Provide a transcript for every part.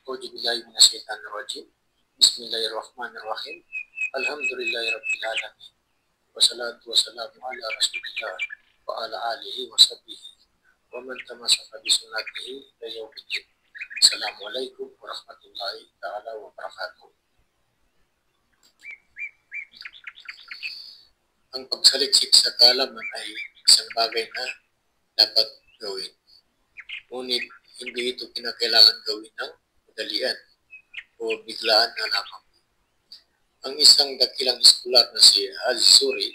أعوذ بالله من الشيطان الرجيم بسم الله الرحمن الرحيم الحمد لله رب العالمين والصلاة والسلام على رسول الله وعلى آله وصحبه ومن تمسك بسنته إلى يوم الدين. Assalamualaikum warahmatullahi taala wabarakatuh. Ang pagsaliksik sa kaalaman ay isang bagay na dapat gawin. Ngunit hindi ito kinakailangan gawin ng madalian o biglaan na lamang. Ang isang dakilang eskular na si Al-Zuri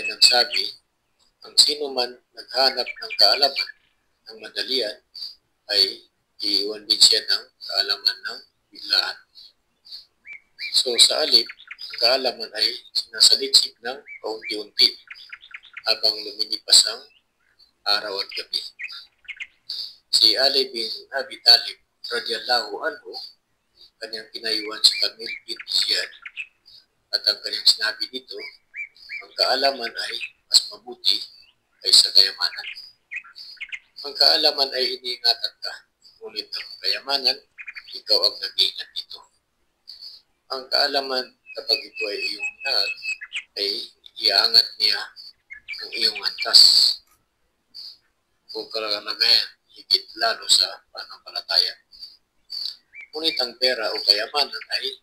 ay nagsabi, ang sino man naghanap ng kaalaman ng madalian ay iiwan din siya ng kaalaman ng biglaan. So sa alip, ang kaalaman ay sinasaliksik ng paunti-unti habang lumilipas ang araw at gabi. Si Ali bin Abi Talib radiyallahu anhu, kanyang pinayuhan si Kamil bin Ziyad at ang kanyang sinabi dito, ang kaalaman ay mas mabuti kaysa kayamanan. Ang kaalaman ay iniingatan ka, ngunit ang kayamanan, ikaw ang nag-iingat dito. Ang kaalaman, kapag ito ay iyong ingat, ay iangat niya ang iyong antas o kalagayan higit lalo sa pananampalataya. Ngunit ang pera o kayamanan ay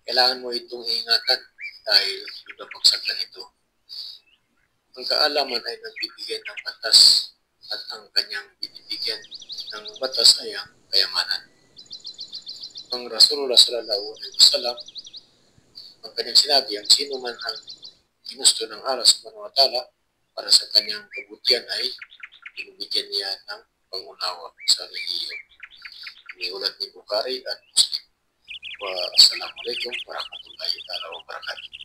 kailangan mo itong ingatan dahil ibabagsak ka nito. Ang kaalaman ay nagbibigay ng batas at ang kanyang binibigyan ng batas ay ang kayamanan. Ang Rasulullah sallallahu alaihi wasallam, ang kanyang sinabi, ang sino man ang ginusto ng Allah subhanahu wa ta'ala para sa kanyang kabutihan ay binibigyan niya ng pangunawa sa relihiyon. Iniulat ni Bukhari at Muslim. Wassalamualaikum warahmatullahi wabarakatuh.